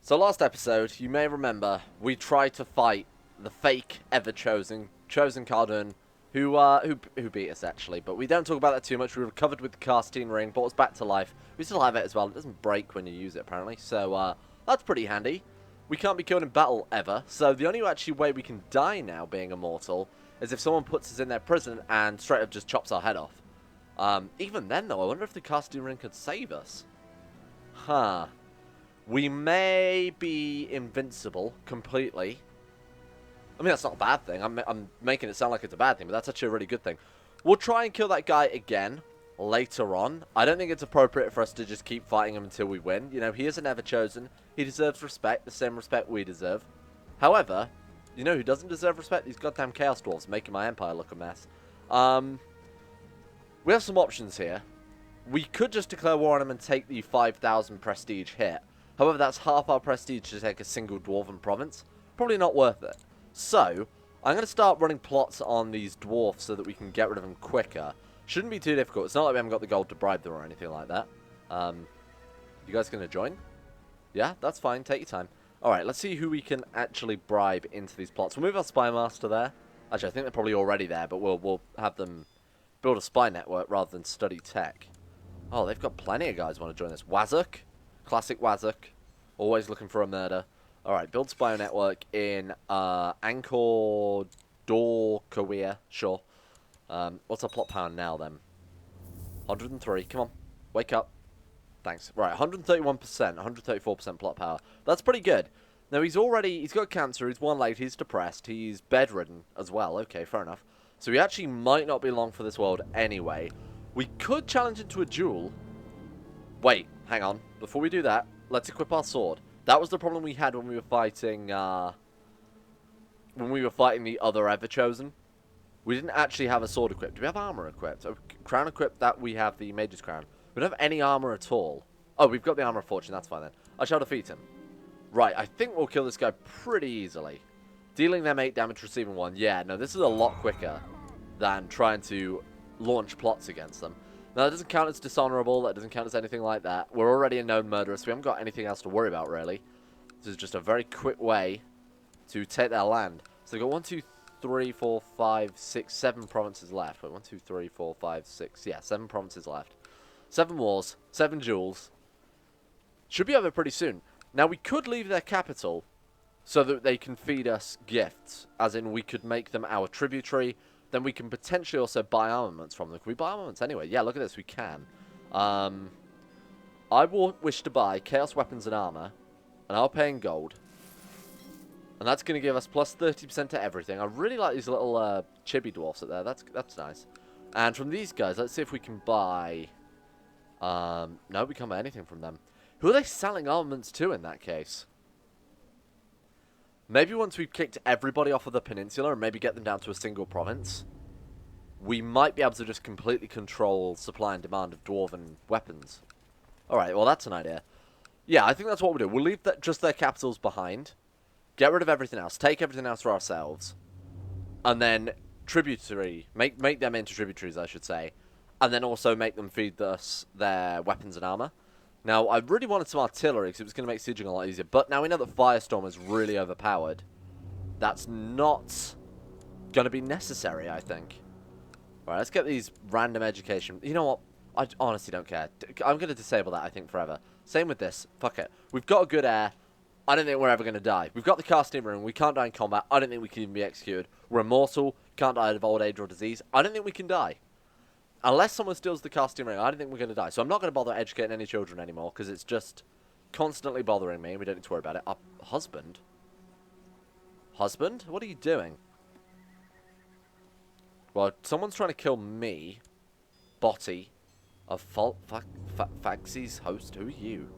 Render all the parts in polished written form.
So last episode, you may remember, we tried to fight the fake Everchosen, Chosen Cardun, who beat us actually, but we don't talk about that too much. We recovered with the Castine Ring, brought us back to life. We still have it as well. It doesn't break when you use it apparently, so that's pretty handy. We can't be killed in battle ever, so the only actually way we can die now being immortal is if someone puts us in their prison and straight up just chops our head off. Even then though, I wonder if the Castine Ring could save us. Huh. We may be invincible completely. I mean, that's not a bad thing. I'm making it sound like it's a bad thing, but that's actually a really good thing. We'll try and kill that guy again later on. I don't think it's appropriate for us to just keep fighting him until we win. You know, he is an Everchosen. He deserves respect, the same respect we deserve. However, you know who doesn't deserve respect? These goddamn Chaos Dwarves making my empire look a mess. We have some options here. We could just declare war on him and take the 5,000 prestige hit. However, that's half our prestige to take a single dwarven province. Probably not worth it. So, I'm going to start running plots on these dwarfs so that we can get rid of them quicker. Shouldn't be too difficult. It's not like we haven't got the gold to bribe them or anything like that. You guys going to join? Yeah, that's fine. Take your time. Alright, let's see who we can actually bribe into these plots. We'll move our spy master there. Actually, I think they're probably already there, but we'll have them build a spy network rather than study tech. Oh, they've got plenty of guys who want to join this. Wazuk. Classic Wazuk. Always looking for a murder. Alright, build spy network in Angkor Door Korea. Sure. What's our plot power now then? 103. Come on. Wake up. Thanks. Right, 131%, 134% plot power. That's pretty good. Now, he's got cancer, he's one-legged, he's depressed, he's bedridden as well. Okay, fair enough. So he actually might not be long for this world anyway. We could challenge into a duel. Wait, hang on. Before we do that, let's equip our sword. That was the problem we had when we were fighting, the other Everchosen. We didn't actually have a sword equipped. Do we have armor equipped? Oh, crown equipped, that we have the Mage's Crown. We don't have any armor at all. Oh, we've got the Armor of Fortune, that's fine then. I shall defeat him. Right, I think we'll kill this guy pretty easily. Dealing them 8 damage, receiving 1. Yeah, no, this is a lot quicker than trying to launch plots against them. Now, that doesn't count as dishonorable, that doesn't count as anything like that. We're already a known murderer, so we haven't got anything else to worry about, really. This is just a very quick way to take their land. So we've got 1, 2, 3, 4, 5, 6, 7 provinces left. Wait, 1, 2, 3, 4, 5, 6. Yeah, 7 provinces left. 7 wars, 7 duels. Should be over pretty soon. Now, we could leave their capital so that they can feed us gifts. As in, we could make them our tributary. Then we can potentially also buy armaments from them. Can we buy armaments anyway? Yeah, look at this. We can. I will wish to buy chaos weapons and armor. And I'll pay in gold. And that's going to give us plus 30% to everything. I really like these little chibi dwarfs up there. That's nice. And from these guys, let's see if we can buy... no, we can't buy anything from them. Who are they selling armaments to in that case? Maybe once we've kicked everybody off of the peninsula and maybe get them down to a single province, we might be able to just completely control supply and demand of dwarven weapons. Alright, well that's an idea. Yeah, I think that's what we'll do. We'll leave just their capitals behind, get rid of everything else, take everything else for ourselves, and then tributary, make them into tributaries, I should say, and then also make them feed us their weapons and armor. Now, I really wanted some artillery because it was going to make sieging a lot easier, but now we know that Firestorm is really overpowered. That's not going to be necessary, I think. Alright, let's get these random education. You know what? I honestly don't care. I'm going to disable that, I think, forever. Same with this. Fuck it. We've got a good heir. I don't think we're ever going to die. We've got the casting ring. We can't die in combat. I don't think we can even be executed. We're immortal. Can't die of old age or disease. I don't think we can die. Unless someone steals the casting ring, I don't think we're going to die. So I'm not going to bother educating any children anymore, because it's just constantly bothering me, and we don't need to worry about it. Our husband? Husband? What are you doing? Well, someone's trying to kill me. Botty. A Faxy's host? Who are you?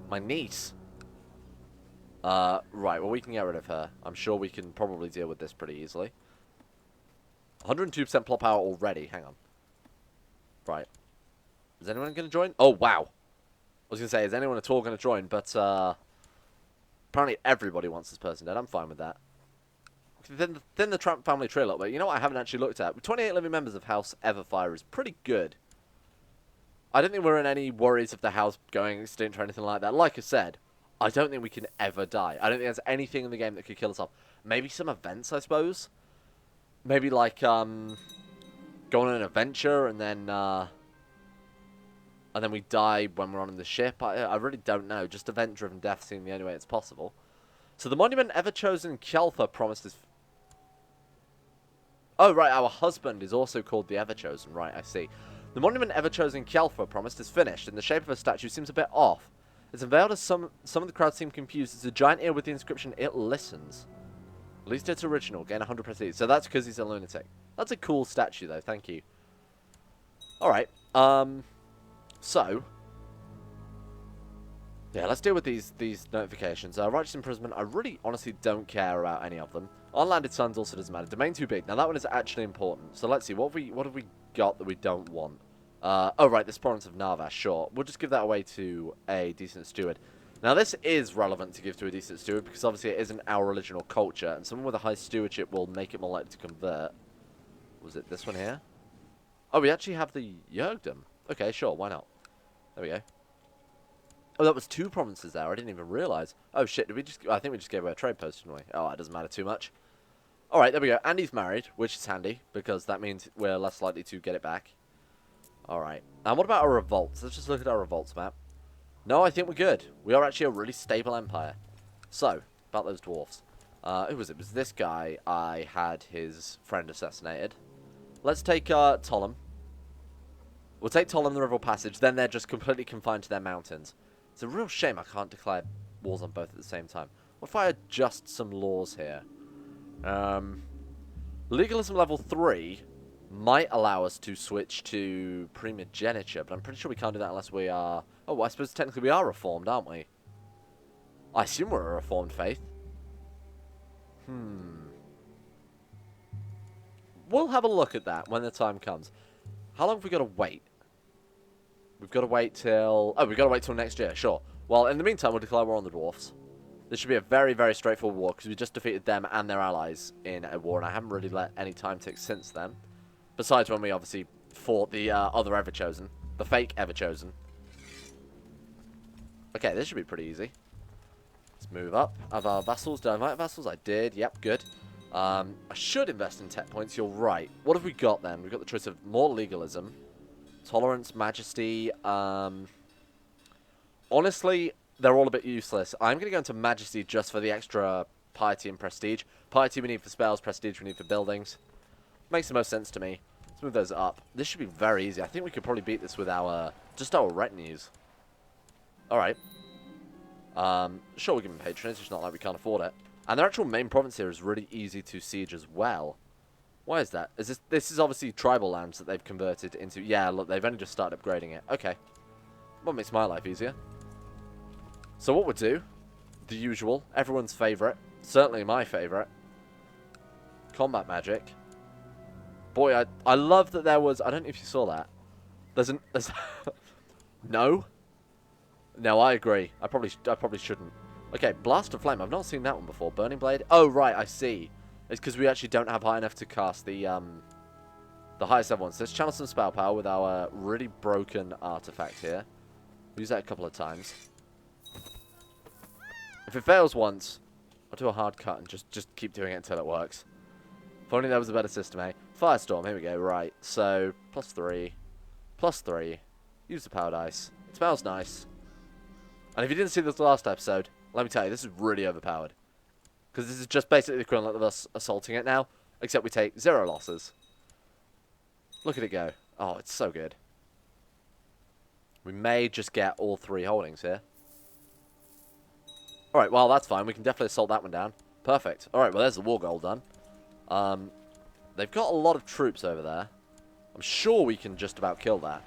My niece. Right, well, we can get rid of her. I'm sure we can probably deal with this pretty easily. 102% plot power already. Hang on. Right. Is anyone going to join? Oh, wow. I was going to say, is anyone at all going to join? But, apparently everybody wants this person dead. I'm fine with that. Thin the Tramp family tree a little bit. You know what I haven't actually looked at? With 28 living members of House Everfire is pretty good. I don't think we're in any worries of the house going extinct or anything like that. Like I said, I don't think we can ever die. I don't think there's anything in the game that could kill us off. Maybe some events, I suppose. Maybe like go on an adventure and then we die when we're on the ship. I really don't know. Just event-driven death seems the only way it's possible. So the monument Everchosen Kjolfa promised his... Oh, right, our husband is also called the Everchosen. Right, I see. The monument Everchosen Kjolfa promised is finished, and the shape of a statue seems a bit off. It's unveiled as some of the crowd seem confused. It's a giant ear with the inscription, "It listens." At least it's original. Gain 100 prestige. So that's because he's a lunatic. That's a cool statue, though. Thank you. Alright. So... yeah, let's deal with these notifications. Righteous imprisonment, I really honestly don't care about any of them. Unlanded Sons also doesn't matter. Domain too big. Now that one is actually important. So let's see, what have we got that we don't want? Oh right, this province of Narvash, sure. We'll just give that away to a decent steward. Now this is relevant to give to a decent steward because obviously it isn't our original culture, and someone with a high stewardship will make it more likely to convert. Was it this one here? Oh, we actually have the Yergdom. Okay, sure, why not? There we go. Oh, that was 2 provinces there. I didn't even realise. Oh, shit. Did we just... I think we just gave away a trade post, didn't we? Oh, that doesn't matter too much. Alright, there we go. And he's married, which is handy, because that means we're less likely to get it back. Alright. And what about our revolts? Let's just look at our revolts map. No, I think we're good. We are actually a really stable empire. So, about those dwarfs. Who was it? It was this guy. I had his friend assassinated. Let's take Tollem. We'll take Tollem the River Passage, then they're just completely confined to their mountains. It's a real shame I can't declare wars on both at the same time. What if I adjust some laws here? Legalism level 3 might allow us to switch to primogeniture, but I'm pretty sure we can't do that unless we are... Oh, well, I suppose technically we are reformed, aren't we? I assume we're a reformed faith. We'll have a look at that when the time comes. How long have we got to wait? We've got to wait till... Oh, we've got to wait till next year, sure. Well, in the meantime, we'll declare war on the dwarfs. This should be a very, very straightforward war, because we just defeated them and their allies in a war, and I haven't really let any time tick since then. Besides when we obviously fought the other Everchosen. The fake Everchosen. Okay, this should be pretty easy. Let's move up. Have our vassals. Did I invite vassals? I did. Yep, good. I should invest in tech points. You're right. What have we got then? We've got the choice of more legalism. Tolerance, majesty. Honestly, they're all a bit useless. I'm going to go into majesty just for the extra piety and prestige. Piety we need for spells, prestige we need for buildings. Makes the most sense to me. Let's move those up. This should be very easy. I think we could probably beat this with our just our retinues. Alright. Sure, we'll give them patronage. It's not like we can't afford it. And their actual main province here is really easy to siege as well. Why is that? This is obviously tribal lands that they've converted into... Yeah, look, they've only just started upgrading it. Okay. What makes my life easier? So what we'll do, the usual, everyone's favourite, certainly my favourite, combat magic. Boy, I love that there was... I don't know if you saw that. There's... No? No, I agree. I probably shouldn't. Okay, Blast of Flame. I've not seen that one before. Burning Blade. Oh, right, I see. It's because we actually don't have high enough to cast the highest level one. So let's channel some spell power with our really broken artifact here. Use that a couple of times. If it fails once, I'll do a hard cut and just keep doing it until it works. If only there was a better system, eh? Firestorm, here we go, right. So, +3. +3. Use the power dice. It smells nice. And if you didn't see this last episode, let me tell you, this is really overpowered. Because this is just basically the equivalent of us assaulting it now, except we take 0 losses. Look at it go. Oh, it's so good. We may just get all 3 holdings here. Alright, well, that's fine. We can definitely assault that one down. Perfect. Alright, well, there's the war goal done. They've got a lot of troops over there. I'm sure we can just about kill that.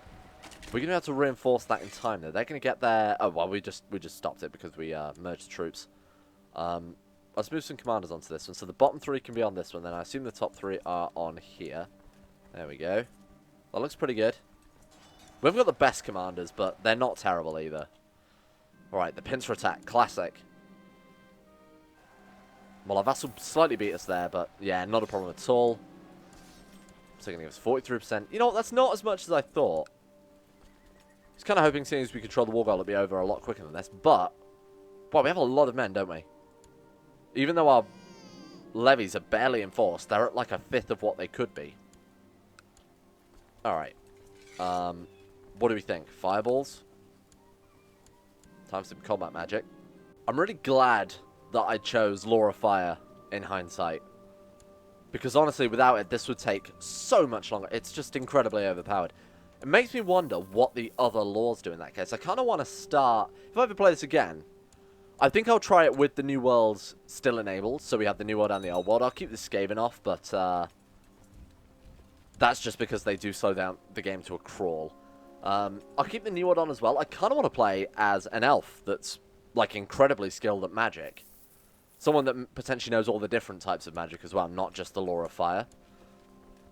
We're going to have to reinforce that in time, though. They're going to get there... Oh, well, we just stopped it because we merged troops. Let's move some commanders onto this one. So the bottom 3 can be on this one, then I assume the top 3 are on here. There we go. That looks pretty good. We haven't got the best commanders, but they're not terrible either. Alright, the pincer attack. Classic. Well, our vassal slightly beat us there, but yeah, not a problem at all. So going to give us 43%. You know what, that's not as much as I thought. I was kind of hoping, seeing as we control the war goal, it'd be over a lot quicker than this, but Well, we have a lot of men, don't we? Even though our levies are barely enforced, they're at like a fifth of what they could be. Alright. What do we think? Fireballs? Time for some combat magic. I'm really glad that I chose Law of Fire in hindsight. Because honestly, without it, this would take so much longer. It's just incredibly overpowered. It makes me wonder what the other laws do in that case. I kind of want to start... If I ever play this again, I think I'll try it with the new worlds still enabled. So we have the new world and the old world. I'll keep the Skaven off, but that's just because they do slow down the game to a crawl. I'll keep the new world on as well. I kind of want to play as an elf that's like incredibly skilled at magic. Someone that potentially knows all the different types of magic as well, not just the Law of Fire.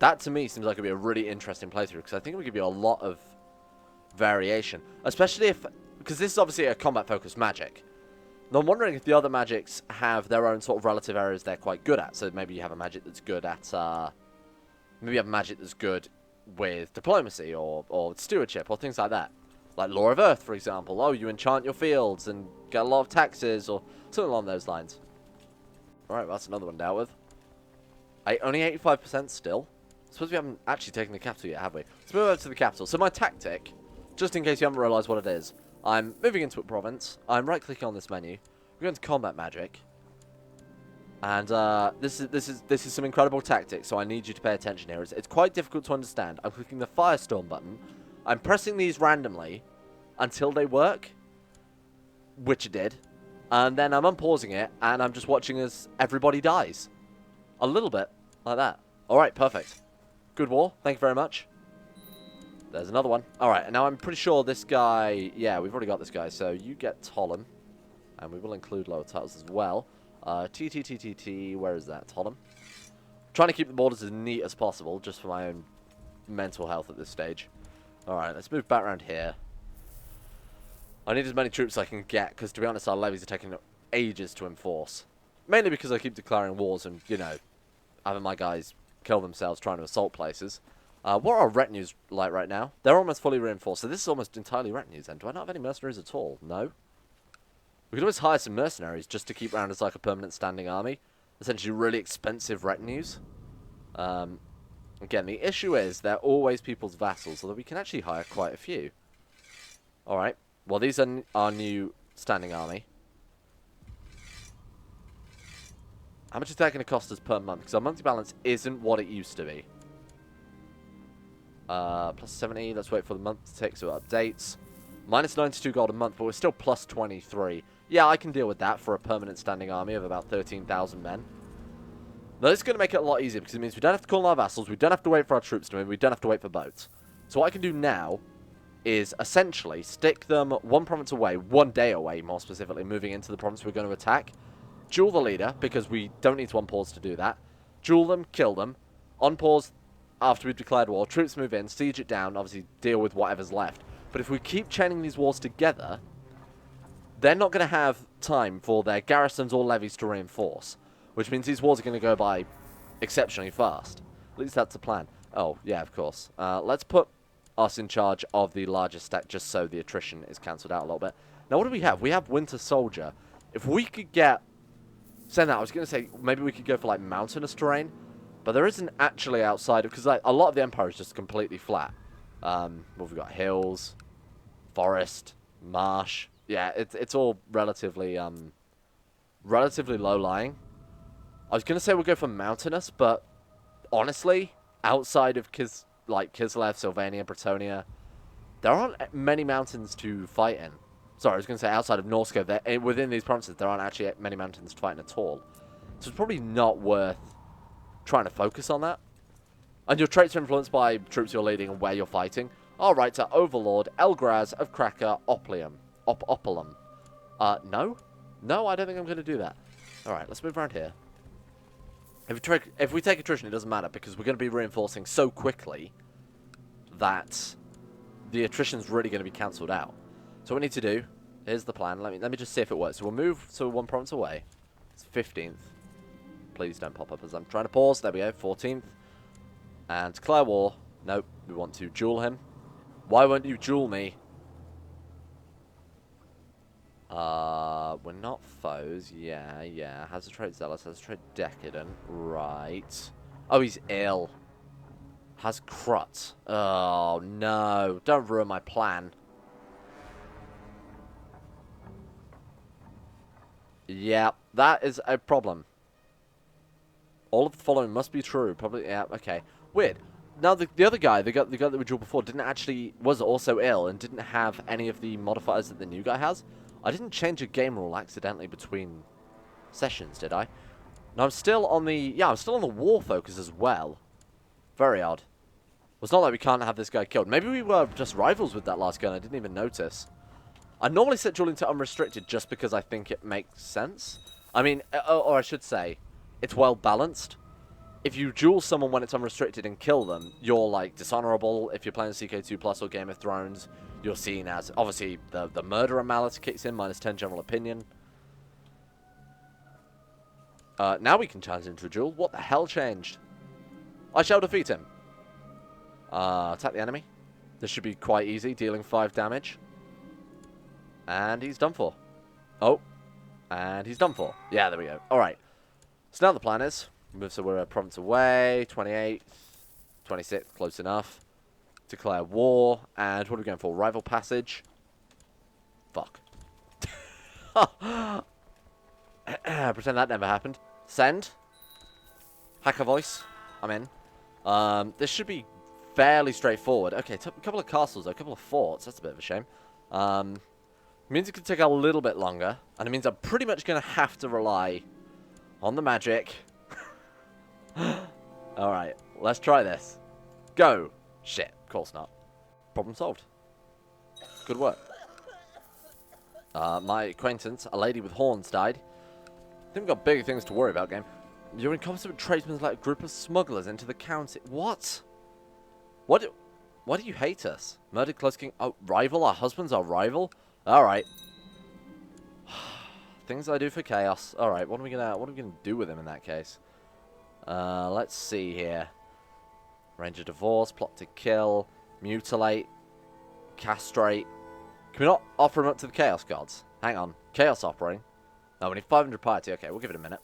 That, to me, seems like it would be a really interesting playthrough, because I think it would give you a lot of variation. Especially if... Because this is obviously a combat-focused magic. And I'm wondering if the other magics have their own sort of relative areas they're quite good at. So maybe you have a magic that's good at... maybe you have a magic that's good with diplomacy, or stewardship, or things like that. Like Law of Earth, for example. Oh, you enchant your fields and get a lot of taxes, or something along those lines. Alright, well, that's another one dealt with. Only 85% still. I suppose we haven't actually taken the capital yet, have we? Let's move over to the capital. So my tactic, just in case you haven't realised what it is, I'm moving into a province. I'm right-clicking on this menu. We're going to combat magic. And this is some incredible tactics, so I need you to pay attention here. It's quite difficult to understand. I'm clicking the Firestorm button. I'm pressing these randomly until they work, which it did. And then I'm unpausing it, and I'm just watching as everybody dies. A little bit, like that. Alright, perfect. Good war, thank you very much. There's another one. Alright, and now I'm pretty sure this guy... Yeah, we've already got this guy, so you get Tollem. And we will include lower titles as well. T, where is that? Tollem. Trying to keep the borders as neat as possible, just for my own mental health at this stage. Alright, let's move back around here. I need as many troops as I can get, because to be honest, our levies are taking ages to enforce. Mainly because I keep declaring wars and, you know, having my guys kill themselves trying to assault places. What are our retinues like right now? They're almost fully reinforced, so this is almost entirely retinues then. Do I not have any mercenaries at all? No. We could always hire some mercenaries just to keep around as like a permanent standing army. Essentially really expensive retinues. Again, the issue is they're always people's vassals, although we can actually hire quite a few. Alright. Well, these are our new standing army. How much is that going to cost us per month? Because our monthly balance isn't what it used to be. Plus 70. Let's wait for the month to take so it updates. Minus 92 gold a month, but we're still plus 23. Yeah, I can deal with that for a permanent standing army of about 13,000 men. Now, this is going to make it a lot easier because it means we don't have to call our vassals, we don't have to wait for our troops to move, we don't have to wait for boats. So what I can do now is essentially stick them one province away, 1 day away, more specifically, moving into the province we're going to attack. Duel the leader, because we don't need to unpause to do that. Duel them, kill them. Unpause after we've declared war. Troops move in, siege it down, obviously deal with whatever's left. But if we keep chaining these wars together, they're not going to have time for their garrisons or levies to reinforce. Which means these wars are going to go by exceptionally fast. At least that's the plan. Oh, yeah, of course. Let's put us in charge of the largest stack just so the attrition is cancelled out a little bit. Now, what do we have? We have Winter Soldier. If we could get... Saying that, I was going to say maybe we could go for, like, mountainous terrain. But there isn't actually outside of... Because like, a lot of the Empire is just completely flat. Well, we've got hills, forest, marsh. Yeah, it's all relatively low-lying. I was going to say we'll go for mountainous, but honestly, outside of Kislev, Sylvania, Bretonia, there aren't many mountains to fight in. Sorry, I was going to say outside of Norsca, within these provinces, there aren't actually many mountains to fight in at all. So it's probably not worth trying to focus on that. And your traits are influenced by troops you're leading and where you're fighting. Our rights are Overlord, Elgraz of Cracker, Opulum. No? No, I don't think I'm going to do that. Alright, let's move around here. If we take attrition, it doesn't matter, because we're going to be reinforcing so quickly that the attrition's really going to be cancelled out. So what we need to do, here's the plan. Let me just see if it works. So we'll move to one province away. It's 15th. Please don't pop up as I'm trying to pause. There we go, 14th. And declare war. Nope, we want to duel him. Why won't you duel me? We're not foes. Yeah, yeah. Has a trait zealous, has a trait decadent. Right. Oh, he's ill. Has crut. Oh, no. Don't ruin my plan. Yeah, that is a problem. All of the following must be true. Probably, yeah, okay. Weird. Now, the other guy, the guy that we drew before, was also ill and didn't have any of the modifiers that the new guy has. I didn't change a game rule accidentally between sessions, did I? No, I'm still on the war focus as well. Very odd. Well, it's not like we can't have this guy killed. Maybe we were just rivals with that last guy and I didn't even notice. I normally set dueling to unrestricted just because I think it makes sense. I mean, or I should say, it's well balanced. If you duel someone when it's unrestricted and kill them, you're like dishonorable. If you're playing CK2 Plus or Game of Thrones, you're seen as, obviously, the murderer malus kicks in, -10 general opinion. Now we can challenge into a duel. What the hell changed? I shall defeat him. Attack the enemy. This should be quite easy, dealing 5 damage. And he's done for. Oh. And he's done for. Yeah, there we go. Alright. So now the plan is, so we're a province away, 28, 26, close enough. Declare war, and what are we going for? Rival passage. Fuck. Pretend that never happened. Send. Hacker voice. I'm in. This should be fairly straightforward. Okay, a couple of castles, a couple of forts. That's a bit of a shame. It means it could take a little bit longer, and it means I'm pretty much going to have to rely on the magic. Alright, let's try this. Go. Shit, of course not. Problem solved. Good work. My acquaintance, a lady with horns, died. I think we've got bigger things to worry about, game. You're in constant with tradesmen like a group of smugglers into the county. What? Why do you hate us? Murdered close king. Oh, rival? Our husband's our rival? Alright. Things I do for chaos. Alright, what are we gonna do with him in that case? Let's see here. Arrange a divorce, plot to kill, mutilate, castrate. Can we not offer him up to the chaos gods? Hang on. Chaos offering. Oh, we need 500 piety. Okay, we'll give it a minute.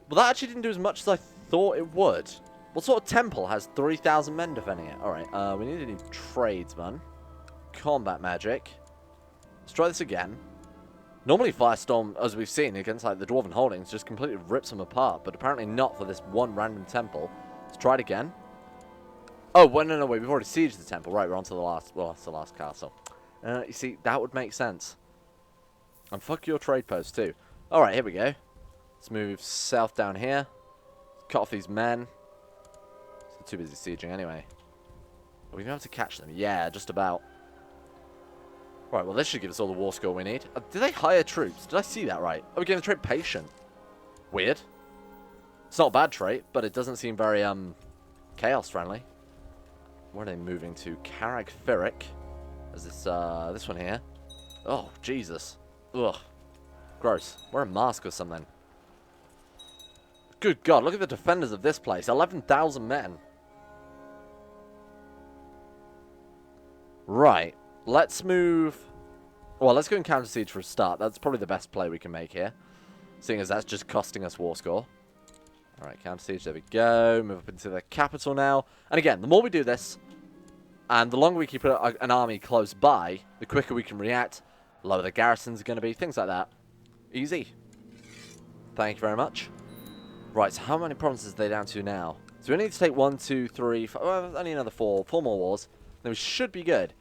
Well, that actually didn't do as much as I thought it would. What sort of temple has 3,000 men defending it? Alright, we need a new tradesman. Combat magic. Let's try this again. Normally Firestorm, as we've seen, against like the Dwarven holdings, just completely rips them apart, but apparently not for this one random temple. Let's try it again. Oh, well, no, wait, we've already sieged the temple. Right, we're on to the last, well, that's the last castle. You see, that would make sense. And fuck your trade post, too. Alright, here we go. Let's move south down here. Cut off these men. They're too busy sieging anyway. Are we going to have to catch them? Yeah, just about. Right, well, this should give us all the war score we need. Did they hire troops? Did I see that right? Oh, we're getting the trait patient. Weird. It's not a bad trait, but it doesn't seem very, chaos friendly. Where are they moving to? Carag Fyric. Is this one here? Oh, Jesus. Ugh. Gross. Wear a mask or something. Good God, look at the defenders of this place. 11,000 men. Right. Let's move... Well, let's go and counter siege for a start. That's probably the best play we can make here. Seeing as that's just costing us war score. Alright, counter siege. There we go. Move up into the capital now. And again, the more we do this, and the longer we keep an army close by, the quicker we can react, lower the garrisons are going to be, things like that. Easy. Thank you very much. Right, so how many provinces are they down to now? So we need to take 1, 2, 3, 4, well, only another 4 more wars. Then we should be good.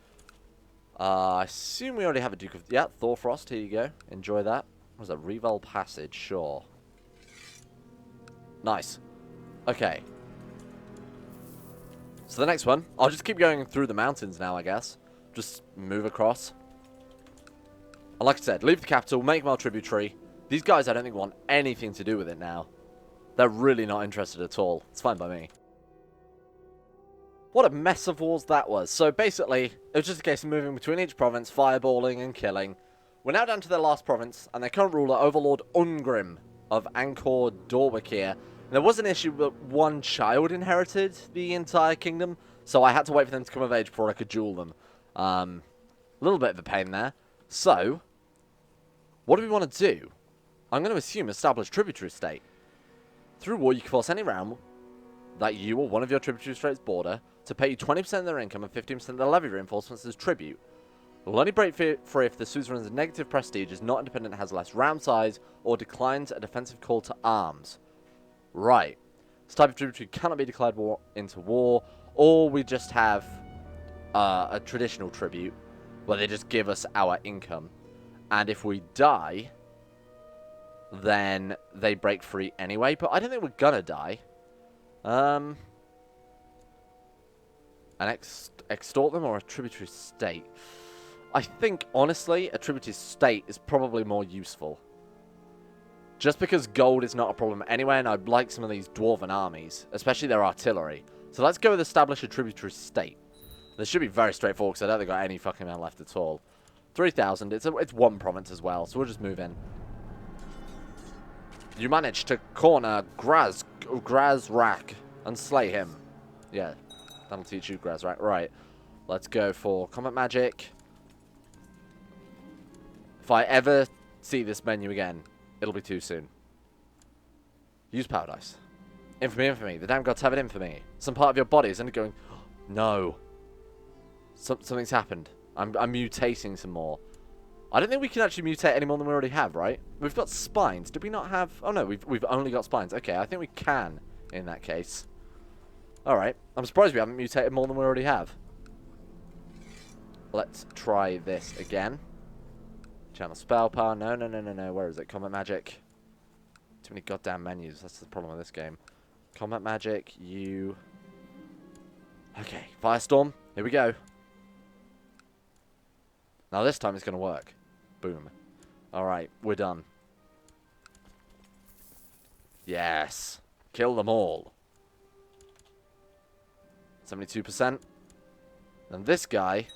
I assume we already have a Duke of... Yeah, Thorfrost, here you go. Enjoy that. What was that? Reval Passage, sure. Nice. Okay. So the next one, I'll just keep going through the mountains now, I guess. Just move across. And like I said, leave the capital, make my tributary. These guys I don't think want anything to do with it now. They're really not interested at all. It's fine by me. What a mess of wars that was. So basically, it was just a case of moving between each province, fireballing and killing. We're now down to their last province, and their current ruler, Overlord Ungrim of Angkor Dorwakir. There was an issue that one child inherited the entire kingdom, so I had to wait for them to come of age before I could duel them. A little bit of a pain there. So, What do we want to do? I'm going to assume establish tributary state. Through war, you can force any realm that you or one of your tributary states border to pay you 20% of their income and 15% of their levy reinforcements as tribute. It will only break free if the suzerain's negative prestige is not independent, has less realm size, or declines a defensive call to arms. Right. This type of tributary cannot be declared into war, or we just have a traditional tribute where they just give us our income. And if we die, then they break free anyway. But I don't think we're gonna die. An extort them or a tributary state? I think, honestly, a tributary state is probably more useful. Just because gold is not a problem anyway, and I'd like some of these dwarven armies, especially their artillery. So let's go with establish a tributary state. This should be very straightforward, because I don't think I've got any fucking man left at all. 3,000, it's one province as well, so we'll just move in. You managed to corner Grazrak and slay him. Yeah, that'll teach you Grazrak. Right, let's go for combat magic. If I ever see this menu again, it'll be too soon. Use power dice. Infamy, infamy. The damn gods have an infamy. Some part of your body is undergoing... No. Something's happened. I'm mutating some more. I don't think we can actually mutate any more than we already have, right? We've got spines. Did we not have... Oh, no. We've only got spines. Okay, I think we can in that case. Alright. I'm surprised we haven't mutated more than we already have. Let's try this again. Channel spell power. No. Where is it? Combat magic. Too many goddamn menus. That's the problem with this game. Combat magic. You... Okay. Firestorm. Here we go. Now this time it's going to work. Boom. Alright, we're done. Yes. Kill them all. 72%. And this guy...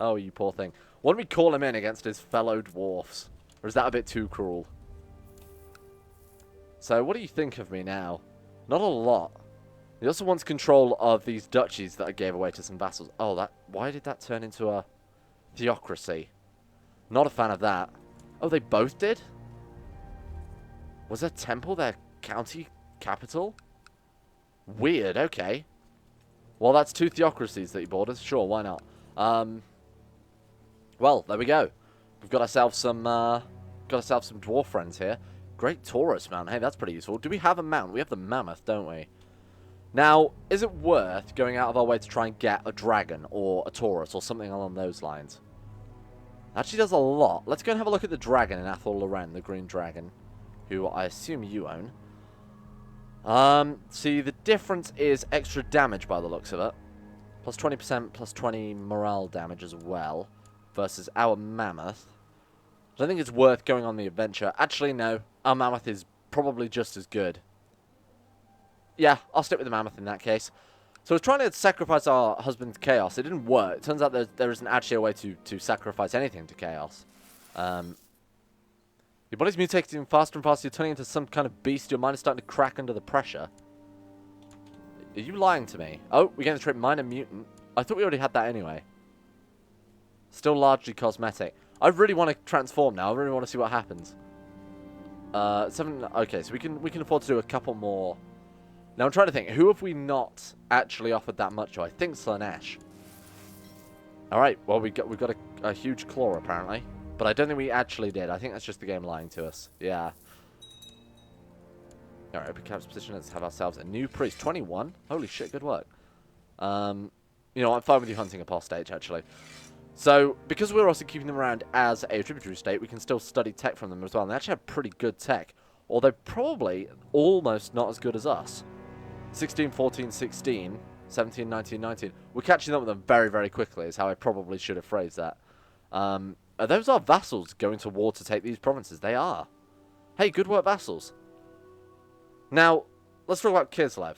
Oh, you poor thing. Why don't we call him in against his fellow dwarfs? Or is that a bit too cruel? So, what do you think of me now? Not a lot. He also wants control of these duchies that I gave away to some vassals. Oh, that... Why did that turn into a theocracy? Not a fan of that. Oh, they both did? Was their temple their county capital? Weird, okay. Well, that's two theocracies that you bought us. Sure, why not? Well, there we go. We've got ourselves some dwarf friends here. Great Taurus mount. Hey, that's pretty useful. Do we have a mount? We have the mammoth, don't we? Now, is it worth going out of our way to try and get a dragon or a Taurus or something along those lines? Actually does a lot. Let's go and have a look at the dragon in Athol Loren, the green dragon, who I assume you own. See, the difference is extra damage by the looks of it. Plus 20%, plus 20 morale damage as well, versus our mammoth. I don't think it's worth going on the adventure. Actually, no. Our mammoth is probably just as good. Yeah, I'll stick with the mammoth in that case. So I was trying to sacrifice our husband to chaos. It didn't work. It turns out there isn't actually a way to sacrifice anything to chaos. Your body's mutating faster and faster. You're turning into some kind of beast. Your mind is starting to crack under the pressure. Are you lying to me? Oh, we're getting the trait minor mutant. I thought we already had that anyway. Still largely cosmetic. I really want to transform now. I really want to see what happens. Okay, so we can afford to do a couple more. Now I'm trying to think, who have we not actually offered that much to? I think Slanesh. Alright, well we've got a huge claw apparently. But I don't think we actually did. I think that's just the game lying to us. Yeah. Alright, open camp's position. Let's have ourselves a new priest. 21? Holy shit, good work. You know, I'm fine with you hunting apostate actually. So, because we're also keeping them around as a tributary state, we can still study tech from them as well. And they actually have pretty good tech. Although probably almost not as good as us. 16, 14, 16, 17, 19, 19. We're catching up with them very, very quickly is how I probably should have phrased that. Are those our vassals going to war to take these provinces? They are. Hey, good work, vassals. Now, let's talk about Kislev.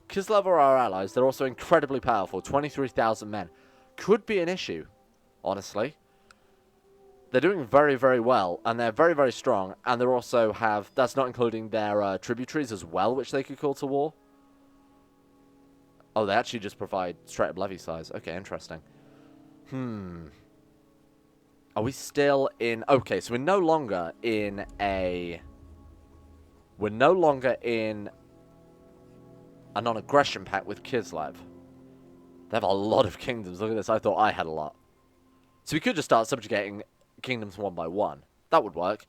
Kislev are our allies. They're also incredibly powerful. 23,000 men. Could be an issue, honestly. They're doing very, very well, and they're very, very strong, and they also have... That's not including their tributaries as well, which they could call to war. Oh, they actually just provide straight-up levy size. Okay, interesting. Are we still in... Okay, so we're no longer in a... We're no longer in a non-aggression pact with Kislev. They have a lot of kingdoms. Look at this. I thought I had a lot. So we could just start subjugating kingdoms one by one. That would work.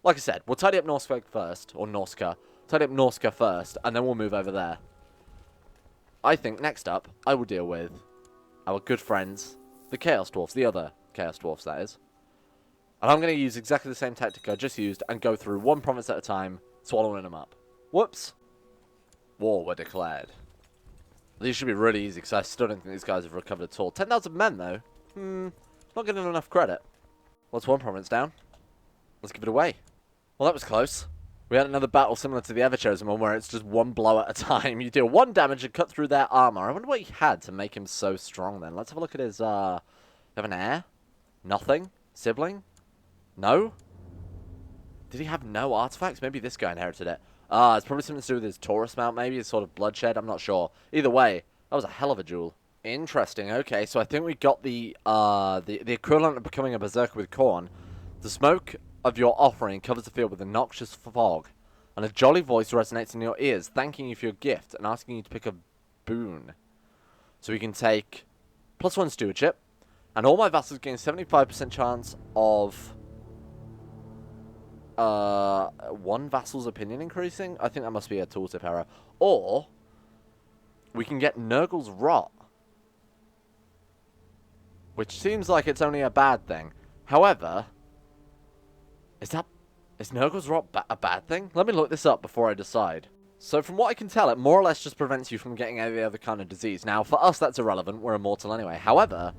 Like I said, we'll tidy up Norsca first. Or Norsca. Tidy up Norsca first, and then we'll move over there. I think next up, I will deal with our good friends, the Chaos Dwarfs. The other Chaos Dwarfs, that is. And I'm going to use exactly the same tactic I just used and go through one province at a time, swallowing them up. Whoops. War were declared. These should be really easy, because I still don't think these guys have recovered at all. 10,000 men, though. Not getting enough credit. What's one province down? Let's give it away. Well, that was close. We had another battle similar to the Everchosen one, where it's just one blow at a time. You deal 1 damage and cut through their armor. I wonder what he had to make him so strong, then. Let's have a look at his, have an heir? Nothing? Sibling? No? Did he have no artifacts? Maybe this guy inherited it. It's probably something to do with his Taurus mount, maybe. His sort of bloodshed. I'm not sure. Either way, that was a hell of a duel. Interesting. Okay, so I think we got the equivalent of becoming a berserker with Khorne. The smoke of your offering covers the field with a noxious fog, and a jolly voice resonates in your ears, thanking you for your gift and asking you to pick a boon. So we can take +1 stewardship, and all my vassals gain 75% chance of... one vassal's opinion increasing? I think that must be a tooltip error. Or, we can get Nurgle's Rot, which seems like it's only a bad thing. However, is Nurgle's Rot a bad thing? Let me look this up before I decide. So from what I can tell, it more or less just prevents you from getting any other kind of disease. Now, for us, that's irrelevant. We're immortal anyway. However,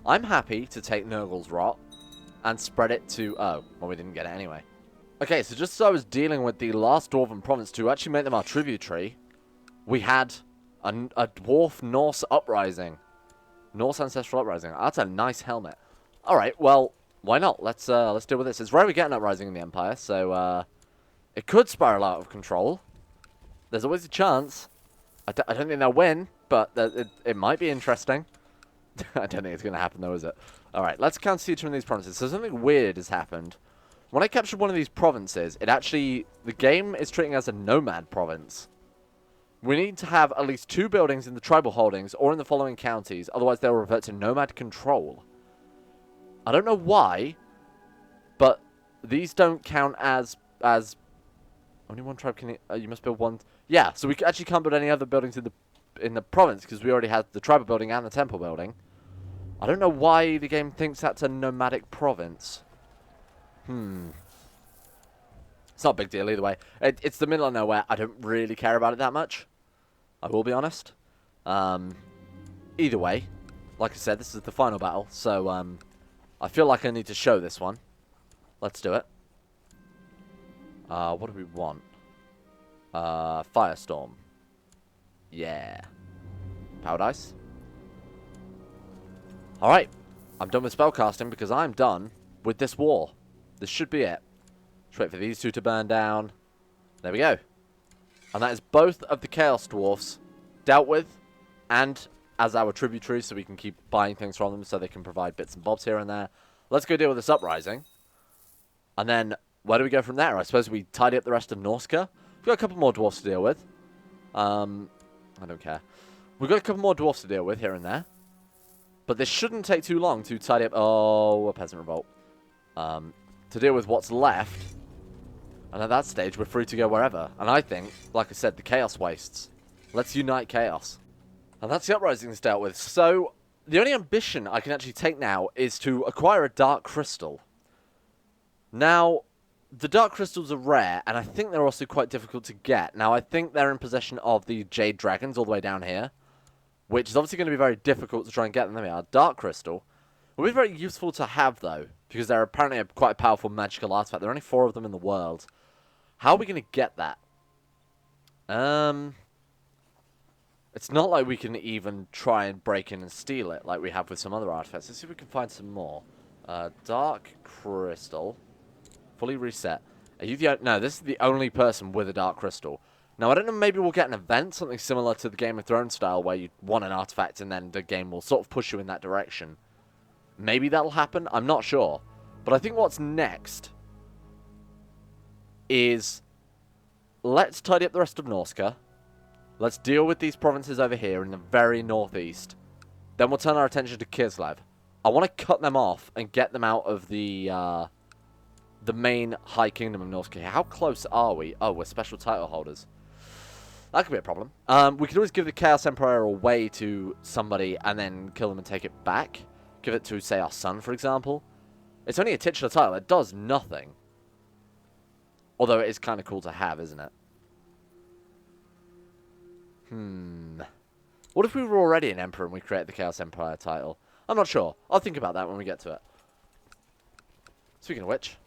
I'm happy to take Nurgle's Rot and spread it to... Oh, well, we didn't get it anyway. Okay, so just as I was dealing with the last Dwarven province to actually make them our tributary, we had a dwarf Norse uprising. Norse ancestral uprising. That's a nice helmet. Alright, well, why not? Let's deal with this. It's rare we get an uprising in the Empire, so it could spiral out of control. There's always a chance. I don't think they'll win, but it might be interesting. I don't think it's going to happen though, is it? Alright, let's counter siege from these provinces. So something weird has happened. When I captured one of these provinces, the game is treating it as a nomad province. We need to have at least 2 buildings in the tribal holdings or in the following counties, otherwise they'll revert to nomad control. I don't know why, but these don't count as only one tribe can... you must build one... Yeah, so we actually can't build any other buildings in the province, because we already had the tribal building and the temple building. I don't know why the game thinks that's a nomadic province. It's not a big deal either way. It's the middle of nowhere. I don't really care about it that much. I will be honest. Either way, like I said, this is the final battle, so I feel like I need to show this one. Let's do it. What do we want? Firestorm. Yeah. Power dice. Alright. I'm done with spellcasting because I'm done with this war. This should be it. Just wait for these 2 to burn down. There we go. And that is both of the Chaos Dwarfs dealt with and as our tributaries, so we can keep buying things from them so they can provide bits and bobs here and there. Let's go deal with this uprising. And then, where do we go from there? I suppose we tidy up the rest of Norsca. We've got a couple more dwarfs to deal with. I don't care. We've got a couple more dwarfs to deal with here and there. But this shouldn't take too long to tidy up... Oh, a peasant revolt. To deal with what's left. And at that stage, we're free to go wherever. And I think, like I said, the Chaos Wastes. Let's unite Chaos. And that's the uprisings dealt with. So, the only ambition I can actually take now is to acquire a Dark Crystal. Now, the Dark Crystals are rare, and I think they're also quite difficult to get. Now, I think they're in possession of the Jade Dragons all the way down here, which is obviously going to be very difficult to try and get them. There we are. Dark Crystal. It would be very useful to have, though, because they're apparently quite a powerful magical artifact. There are only 4 of them in the world. How are we going to get that? It's not like we can even try and break in and steal it like we have with some other artifacts. Let's see if we can find some more. Dark Crystal. Fully reset. Are you the... No, this is the only person with a Dark Crystal. Now, I don't know, maybe we'll get an event, something similar to the Game of Thrones style, where you want an artifact and then the game will sort of push you in that direction. Maybe that'll happen. I'm not sure. But I think what's next is let's tidy up the rest of Norsca. Let's deal with these provinces over here in the very northeast. Then we'll turn our attention to Kislev. I want to cut them off and get them out of the main High Kingdom of Norsca. How close are we? Oh, we're special title holders. That could be a problem. We could always give the Chaos Empire away to somebody and then kill them and take it back. Give it to, say, our son, for example. It's only a titular title. It does nothing. Although it is kind of cool to have, isn't it? What if we were already an emperor and we created the Chaos Empire title? I'm not sure. I'll think about that when we get to it. Speaking of which,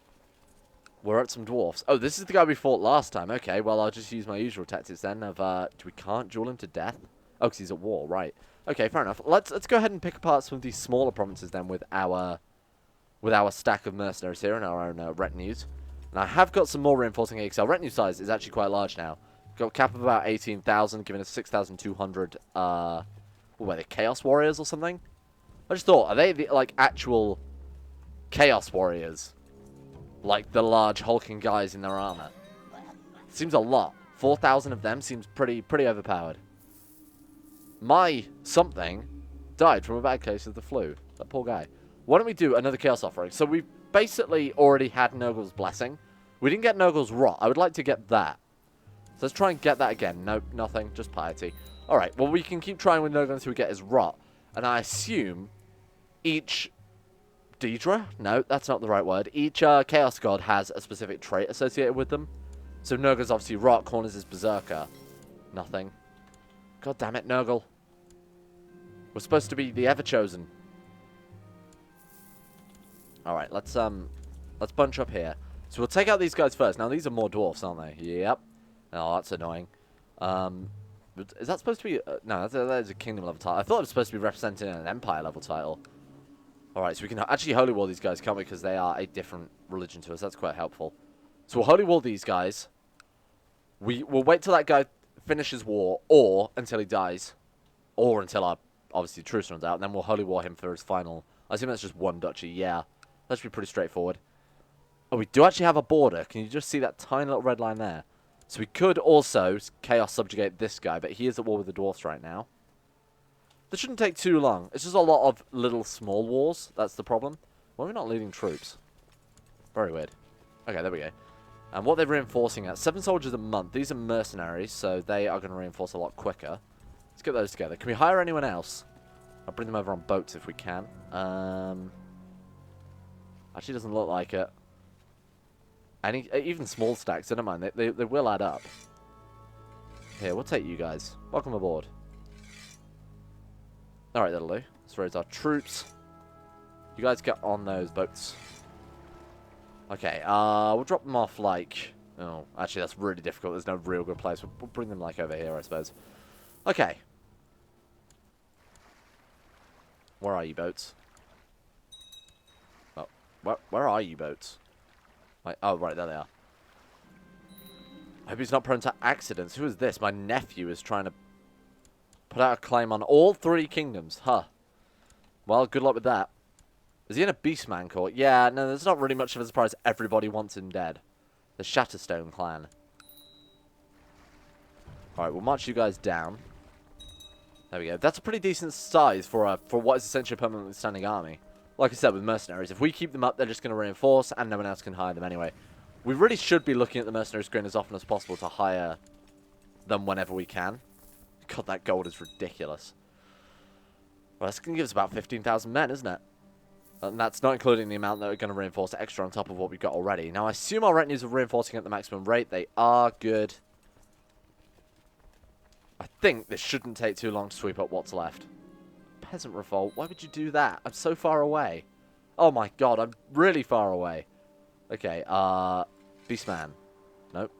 we're at some dwarfs. Oh, this is the guy we fought last time. Okay, well, I'll just use my usual tactics then of, we can't duel him to death? Oh, because he's at war, right. Okay, fair enough. Let's go ahead and pick apart some of these smaller provinces then with our stack of mercenaries here and our own retinues. And I have got some more reinforcing here because our retinue size is actually quite large now. Got a cap of about 18,000, giving us 6,200, what were they, Chaos Warriors or something? I just thought, are they the, like, actual Chaos Warriors? Like the large hulking guys in their armor? Seems a lot. 4,000 of them seems pretty overpowered. My something died from a bad case of the flu. That poor guy. Why don't we do another Chaos Offering? So we've basically already had Nurgle's Blessing. We didn't get Nurgle's Rot. I would like to get that. So let's try and get that again. Nope, nothing. Just piety. Alright, well, we can keep trying with Nurgle until we get his Rot. And I assume each Daedra? No, that's not the right word. Each Chaos God has a specific trait associated with them. So Nurgle's obviously Rot. Corners is Berserker. Nothing. God damn it, Nurgle. We're supposed to be the Everchosen. Alright, let's bunch up here. So we'll take out these guys first. Now, these are more dwarfs, aren't they? Yep. Oh, that's annoying. Is that supposed to be... no, that is a kingdom level title. I thought it was supposed to be representing an empire level title. Alright, so we can actually holy war these guys, can't we? Because they are a different religion to us. That's quite helpful. So we'll holy war these guys. We'll wait till that guy finishes war, or until he dies. Or until our, obviously, truce runs out. And then we'll holy war him for his final... I assume that's just one duchy. Yeah. That should be pretty straightforward. Oh, we do actually have a border. Can you just see that tiny little red line there? So we could also chaos subjugate this guy, but he is at war with the dwarfs right now. This shouldn't take too long. It's just a lot of little small wars. That's the problem. Why are we not leading troops? Very weird. Okay, there we go. And what they're reinforcing at, 7 soldiers a month. These are mercenaries, so they are going to reinforce a lot quicker. Let's get those together. Can we hire anyone else? I'll bring them over on boats if we can. Actually doesn't look like it. Even small stacks, I don't mind. They will add up. Here, we'll take you guys. Welcome aboard. Alright, that'll do. Let's raise our troops. You guys get on those boats. Okay, we'll drop them off like... Oh, actually, that's really difficult. There's no real good place. We'll bring them like over here, I suppose. Okay. Where are you, boats? Oh, where are you, boats? Like, oh, right, there they are. I hope he's not prone to accidents. Who is this? My nephew is trying to put out a claim on all 3 kingdoms. Huh. Well, good luck with that. Is he in a Beastman court? Yeah, no, there's not really much of a surprise. Everybody wants him dead. The Shatterstone clan. Alright, we'll march you guys down. There we go. That's a pretty decent size for what is essentially a permanently standing army. Like I said, with mercenaries, if we keep them up, they're just going to reinforce, and no one else can hire them anyway. We really should be looking at the mercenary screen as often as possible to hire them whenever we can. God, that gold is ridiculous. Well, that's going to give us about 15,000 men, isn't it? And that's not including the amount that are going to reinforce extra on top of what we've got already. Now, I assume our retinues are reinforcing at the maximum rate. They are good. I think this shouldn't take too long to sweep up what's left. Peasant revolt. Why would you do that? I'm so far away. Oh my god, I'm really far away. Okay, Beastman. Nope.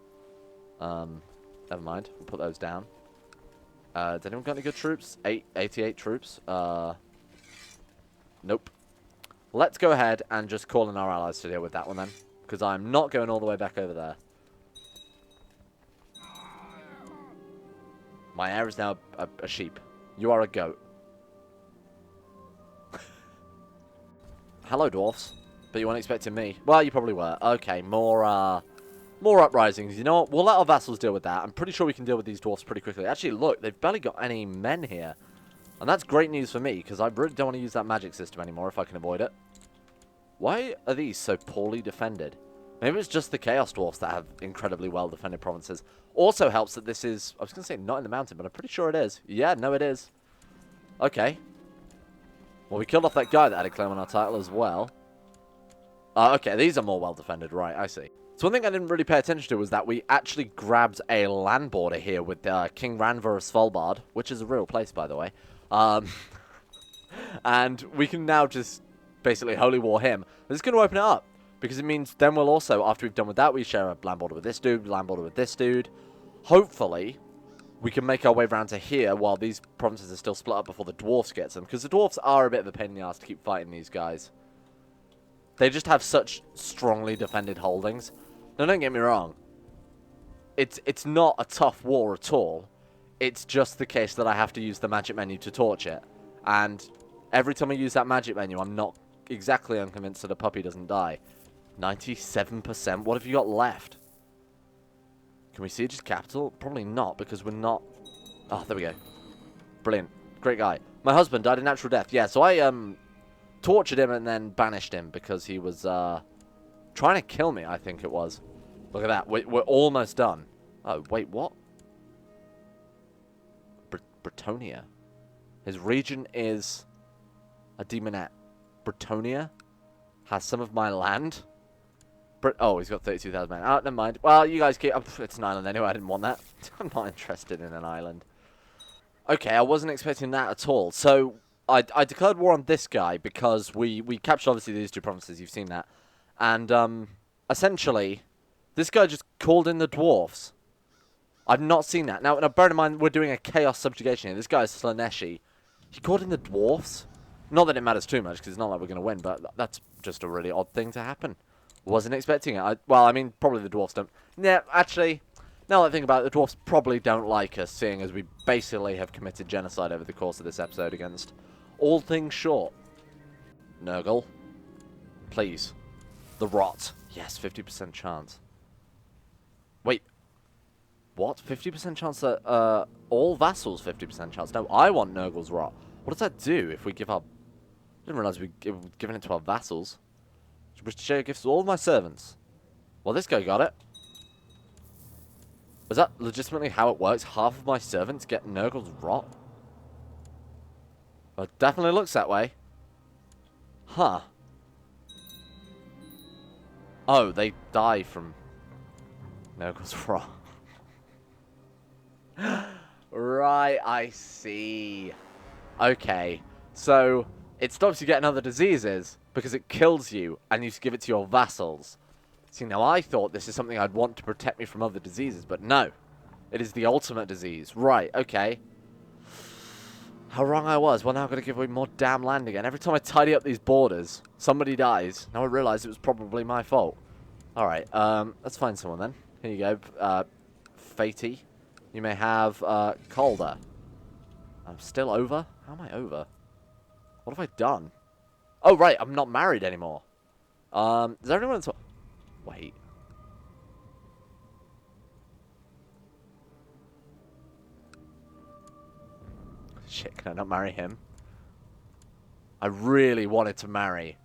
Never mind. We'll put those down. Has anyone got any good troops? 88 troops. Nope. Let's go ahead and just call in our allies to deal with that one then. Because I'm not going all the way back over there. My heir is now a sheep. You are a goat. Hello, dwarfs. But you weren't expecting me. Well, you probably were. Okay, more uprisings. You know what? We'll let our vassals deal with that. I'm pretty sure we can deal with these dwarfs pretty quickly. Actually, look, they've barely got any men here. And that's great news for me, because I really don't want to use that magic system anymore if I can avoid it. Why are these so poorly defended? Maybe it's just the Chaos Dwarfs that have incredibly well-defended provinces. Also helps that this is, I was going to say not in the mountain, but I'm pretty sure it is. Yeah, no, it is. Okay. Well, we killed off that guy that had a claim on our title as well. Okay, these are more well-defended. Right, I see. So one thing I didn't really pay attention to was that we actually grabbed a land border here with King Ranver of Svalbard, which is a real place, by the way. And we can now just basically holy war him. This is going to open it up, because it means then we'll also, after we've done with that, we share a land border with this dude, land border with this dude. Hopefully, we can make our way around to here while these provinces are still split up before the dwarfs get them, because the dwarfs are a bit of a pain in the ass to keep fighting these guys. They just have such strongly defended holdings. Now, don't get me wrong. It's not a tough war at all. It's just the case that I have to use the magic menu to torch it. And every time I use that magic menu, I'm not exactly unconvinced that a puppy doesn't die. 97%? What have you got left? Can we siege his capital? Probably not, because we're not... Oh, there we go. Brilliant. Great guy. My husband died a natural death. Yeah, so I tortured him and then banished him because he was trying to kill me, I think it was. Look at that. We're almost done. Oh, wait, what? Bretonia. His region is a demonette. Bretonia has some of my land. Oh, he's got 32,000 men. Oh, never mind. Well, you guys keep... it's an island anyway. I didn't want that. I'm not interested in an island. Okay, I wasn't expecting that at all. So, I declared war on this guy because we captured, obviously, these two provinces. You've seen that. And, essentially, this guy just called in the dwarfs. I've not seen that. Now, bear in mind, we're doing a chaos subjugation here. This guy is Slaneshi. He called in the dwarfs? Not that it matters too much, because it's not like we're going to win, but that's just a really odd thing to happen. Wasn't expecting it. Well, I mean, probably the dwarfs don't... Yeah, actually, now that I think about it, the dwarfs probably don't like us, seeing as we basically have committed genocide over the course of this episode against all things short. Nurgle. Please. The rot. Yes, 50% chance. Wait. What? 50% chance that all vassals 50% chance? No, I want Nurgle's rot. What does that do if we give our... I didn't realise we'd given it to our vassals. Wish to share gifts to all of my servants. Well, this guy got it. Is that legitimately how it works? Half of my servants get Nurgle's rot? Well, it definitely looks that way. Huh. Oh, they die from Nurgle's rot. Right, I see. Okay, so it stops you getting other diseases because it kills you and you give it to your vassals. See, now I thought this is something I'd want to protect me from other diseases, but no. It is the ultimate disease. Right, okay. How wrong I was. Well, now I've got to give away more damn land again. Every time I tidy up these borders, somebody dies. Now I realise it was probably my fault. Alright, let's find someone then. Here you go. Fatey. You may have Calder. I'm still over? How am I over? What have I done? Oh, right, I'm not married anymore. Is there anyone that's... Wait. Shit, can I not marry him? I really wanted to marry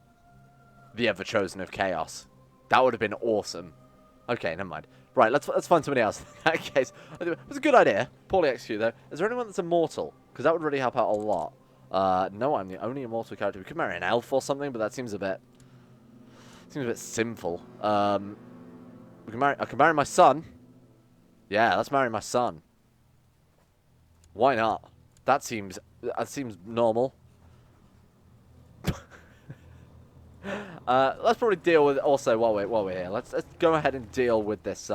the Everchosen of Chaos. That would have been awesome. Okay, never mind. Right, let's find somebody else. In that case, it was a good idea. Poorly executed, though. Is there anyone that's immortal? Because that would really help out a lot. No, I'm the only immortal character. We could marry an elf or something, but that seems a bit sinful. I can marry my son. Yeah, let's marry my son. Why not? That seems normal. Let's probably deal with also while we're here. Let's go ahead and deal with this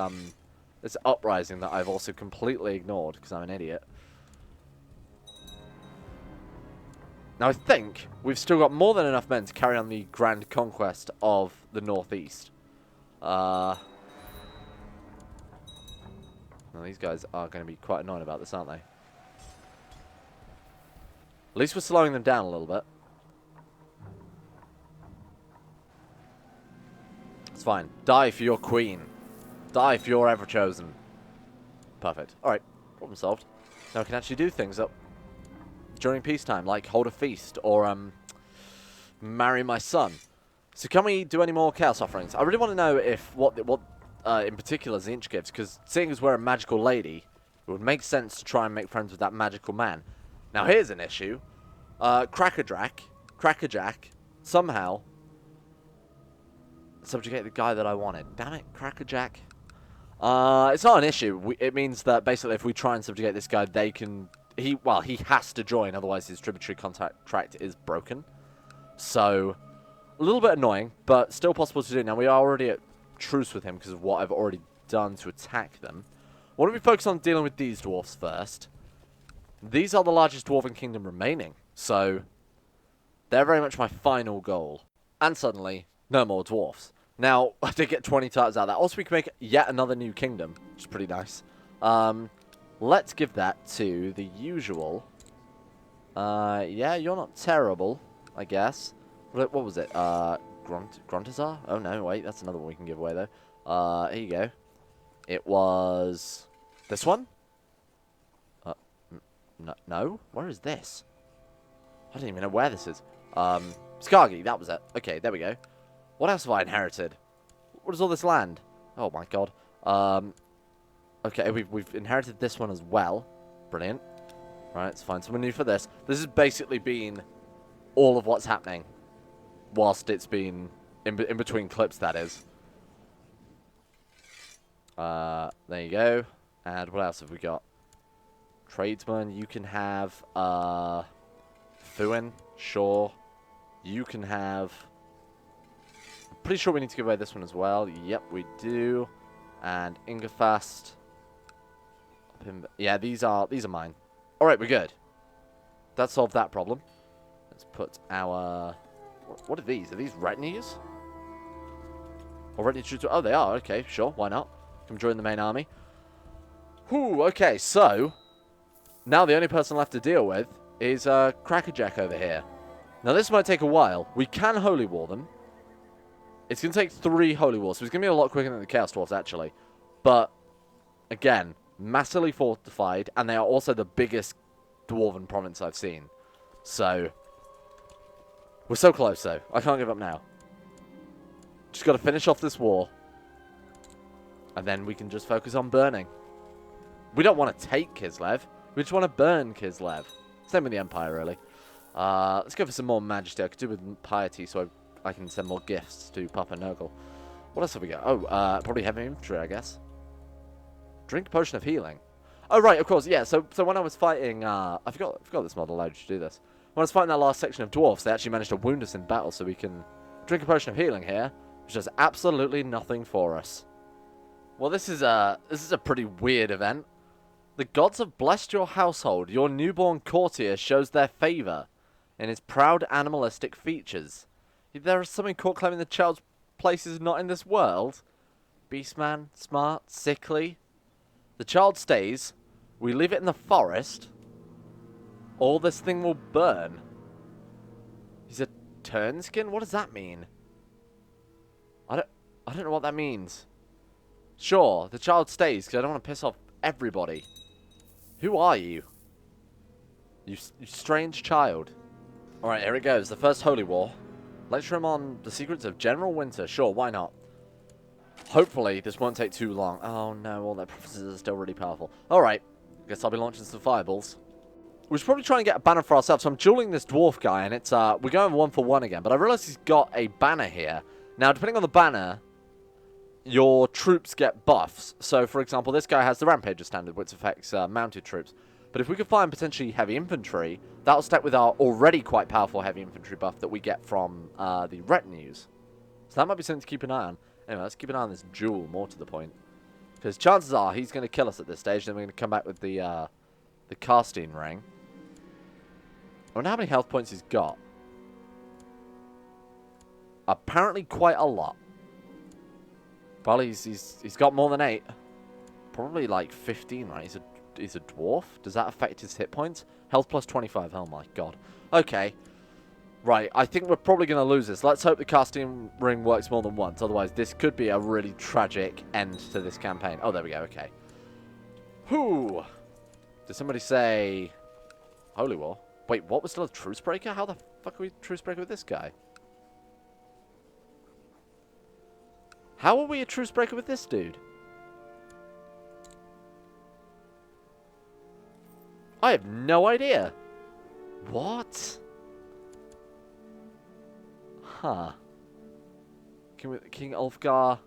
this uprising that I've also completely ignored because I'm an idiot. Now I think we've still got more than enough men to carry on the grand conquest of the northeast. Now these guys are going to be quite annoying about this, aren't they? At least we're slowing them down a little bit. It's fine. Die for your queen. Die for your Everchosen. Perfect. Alright. Problem solved. Now we can actually do things up during peacetime, like hold a feast, or, marry my son. So can we do any more chaos offerings? I really want to know if what in particular Zinch gives, because seeing as we're a magical lady, it would make sense to try and make friends with that magical man. Now here's an issue. Crackerjack, somehow subjugate the guy that I wanted. Damn it, Crackerjack. It's not an issue. It means that basically if we try and subjugate this guy, they can... he has to join, otherwise his tributary contract is broken. So, a little bit annoying, but still possible to do. Now, we are already at truce with him because of what I've already done to attack them. Why don't we focus on dealing with these dwarfs first? These are the largest dwarven kingdom remaining, so they're very much my final goal. And suddenly, no more dwarfs. Now, I did get 20 titles out of that. Also, we can make yet another new kingdom, which is pretty nice. Let's give that to the usual. Yeah, you're not terrible, I guess. What was it? Gruntazar? Oh, no, wait, that's another one we can give away, though. Here you go. It was this one? No? Where is this? I don't even know where this is. Skargi, that was it. Okay, there we go. What else have I inherited? What is all this land? Oh my god. Okay, we've inherited this one as well. Brilliant. Right, let's find someone new for this. This has basically been all of what's happening whilst it's been in between clips, that is. There you go. And what else have we got? Tradesman, you can have Thuin, sure. You can have... I'm pretty sure we need to give away this one as well. Yep, we do. And Ingefast. Yeah, these are mine. Alright, we're good. That solved that problem. Let's put our... What are these? Are these retinues? Or retinue troops? Oh, they are. Okay, sure. Why not? Come join the main army. Whew, okay, so... Now the only person left to deal with is Crackerjack over here. Now this might take a while. We can Holy War them. It's going to take 3 Holy Wars, so it's going to be a lot quicker than the Chaos Dwarfs, actually. But, again, massively fortified, and they are also the biggest dwarven province I've seen. So, we're so close, though. I can't give up now. Just got to finish off this war. And then we can just focus on burning. We don't want to take Kislev. We just want to burn Kislev. Same with the Empire, really. Let's go for some more Majesty. I could do with Piety, so I can send more gifts to Papa Nurgle. What else have we got? Oh, probably Heavy Infantry, I guess. Drink a Potion of Healing. Oh, right, of course, yeah. So when I was fighting... I forgot this mod allowed you to do this. When I was fighting that last section of Dwarfs, they actually managed to wound us in battle, so we can drink a Potion of Healing here, which does absolutely nothing for us. Well, this is a pretty weird event. The gods have blessed your household. Your newborn courtier shows their favour in his proud animalistic features. There is something caught claiming the child's place is not in this world. Beastman, smart, sickly. The child stays. We leave it in the forest. All this thing will burn. He's a turnskin? What does that mean? I don't know what that means. Sure, the child stays because I don't want to piss off everybody. Who are you? You strange child. Alright, here it goes. The first Holy War. Lecture him on the secrets of General Winter. Sure, why not? Hopefully, this won't take too long. Oh no, all their prophecies are still really powerful. Alright, guess I'll be launching some fireballs. We should probably try and get a banner for ourselves. So I'm dueling this dwarf guy, and it's we're going 1 for 1 again. But I realize he's got a banner here. Now, depending on the banner, your troops get buffs. So, for example, this guy has the Rampager standard, which affects mounted troops. But if we could find potentially heavy infantry, that'll stack with our already quite powerful heavy infantry buff that we get from the retinues. So that might be something to keep an eye on. Anyway, let's keep an eye on this duel, more to the point. Because chances are he's going to kill us at this stage, then we're going to come back with the Karstein ring. I wonder how many health points he's got. Apparently quite a lot. Well, he's got more than 8. Probably like 15, right? He's a dwarf. Does that affect his hit points? Health plus 25. Oh my god. Okay. Right, I think we're probably going to lose this. Let's hope the casting ring works more than once. Otherwise, this could be a really tragic end to this campaign. Oh, there we go. Okay. Whew. Did somebody say Holy War? Wait, what? Was still a truce breaker? How the fuck are we truce breaker with this guy? How are we a truce breaker with this dude? I have no idea. What? Huh. King Ulfgar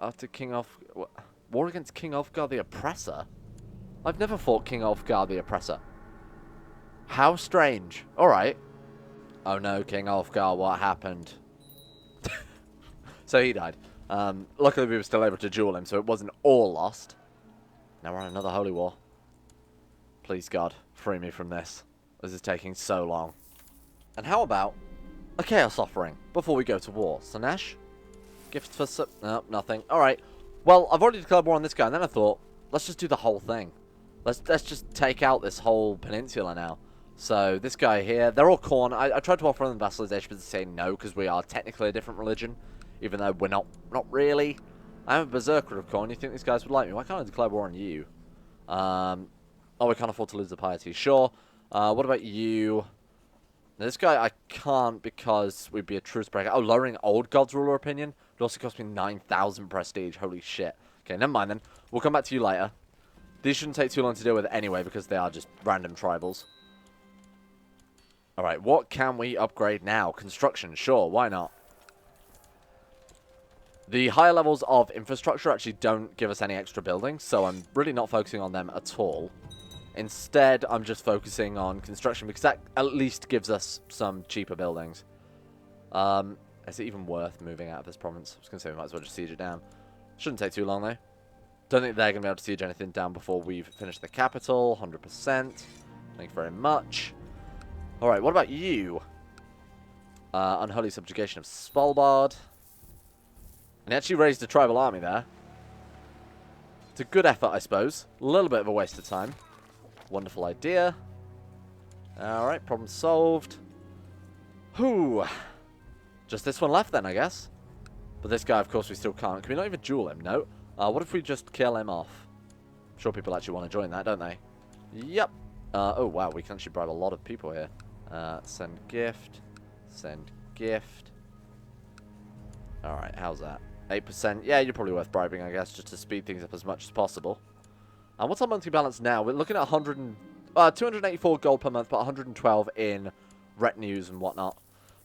after King Ulfgar. War against King Ulfgar the Oppressor? I've never fought King Ulfgar the Oppressor. How strange. Alright. Oh no, King Ulfgar, what happened? So he died. Luckily we were still able to duel him, so it wasn't all lost. Now we're on another holy war. Please God, free me from this. This is taking so long. And how about a chaos offering before we go to war? Sanesh? Gifts for... No, nothing. Alright. Well, I've already declared war on this guy, and then I thought, let's just do the whole thing. Let's just take out this whole peninsula now. So, this guy here, they're all Khorne. I tried to offer them vassalization, but they say no, because we are technically a different religion. Even though we're not really. I'm a berserker of Khorne. You think these guys would like me? Why can't I declare war on you? Oh, we can't afford to lose the piety. Sure. What about you? Now, this guy I can't because we'd be a truce breaker. Oh, lowering old god's ruler opinion. It also cost me 9,000 prestige. Holy shit. Okay, never mind then. We'll come back to you later. These shouldn't take too long to deal with anyway because they are just random tribals. Alright, what can we upgrade now? Construction, sure, why not? The higher levels of infrastructure actually don't give us any extra buildings, so I'm really not focusing on them at all. Instead, I'm just focusing on construction because that at least gives us some cheaper buildings. Is it even worth moving out of this province? I was going to say we might as well just siege it down. Shouldn't take too long though. Don't think they're going to be able to siege anything down before we've finished the capital. 100%. Thank you very much. Alright, what about you? Unholy subjugation of Svalbard. And he actually raised a tribal army there. It's a good effort, I suppose. A little bit of a waste of time. Wonderful idea. Alright, problem solved. Whew. Just this one left then, I guess. But this guy, of course, we still can't. Can we not even duel him? No. What if we just kill him off? I'm sure people actually want to join that, don't they? Yep. Oh, wow, we can actually bribe a lot of people here. Send gift. Send gift. Alright, how's that? 8%. Yeah, you're probably worth bribing, I guess, just to speed things up as much as possible. And what's our monthly balance now? We're looking at 284 gold per month, but 112 in retinues and whatnot.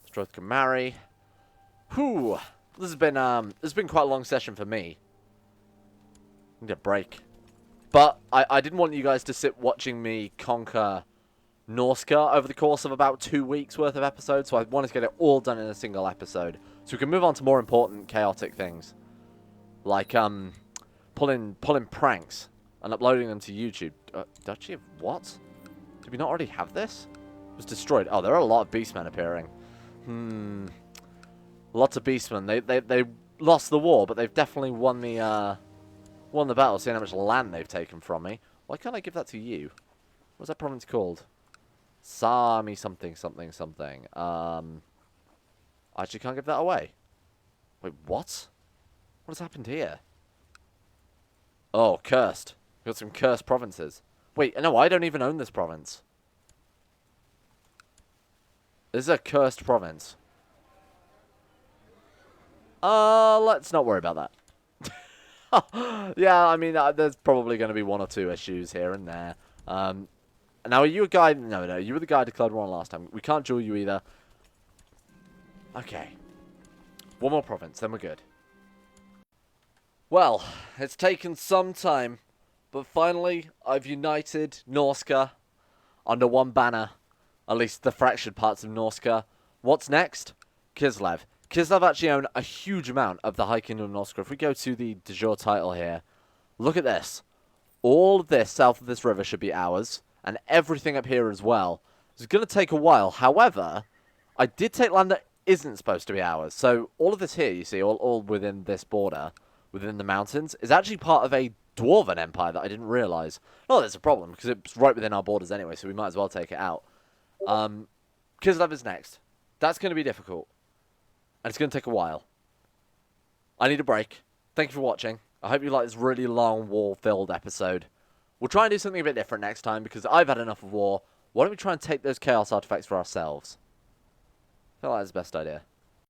Betrothed can marry. Whew. This has been quite a long session for me. I need a break. But I didn't want you guys to sit watching me conquer Norsca over the course of about 2 weeks worth of episodes, so I wanted to get it all done in a single episode. So we can move on to more important chaotic things. Like, pulling pranks and uploading them to YouTube. Duchy of what? Did we not already have this? It was destroyed. Oh, there are a lot of beastmen appearing. Lots of beastmen. They lost the war, but they've definitely won the battle, seeing how much land they've taken from me. Why can't I give that to you? What's that province called? Sami something something something. I actually can't give that away. Wait, what? What has happened here? Oh, cursed. We've got some cursed provinces. Wait, no, I don't even own this province. This is a cursed province. Let's not worry about that. Yeah, I mean, there's probably going to be 1 or 2 issues here and there. Now, are you a guy? No, you were the guy who declared war on last time. We can't duel you either. Okay. 1 more province, then we're good. Well, it's taken some time, but finally, I've united Norsca under 1 banner. At least the fractured parts of Norsca. What's next? Kislev. Kislev actually own a huge amount of the High Kingdom of Norsca. If we go to the de jure title here, look at this. All of this south of this river should be ours, and everything up here as well. It's going to take a while. However, I did take land that isn't supposed to be ours. So all of this here, you see, all within this border, within the mountains, is actually part of a dwarven empire that I didn't realise. Not that it's a problem, because it's right within our borders anyway, so we might as well take it out. Kislev is next. That's going to be difficult. And it's going to take a while. I need a break. Thank you for watching. I hope you like this really long war-filled episode. We'll try and do something a bit different next time because I've had enough of war. Why don't we try and take those chaos artifacts for ourselves? I feel like that's the best idea.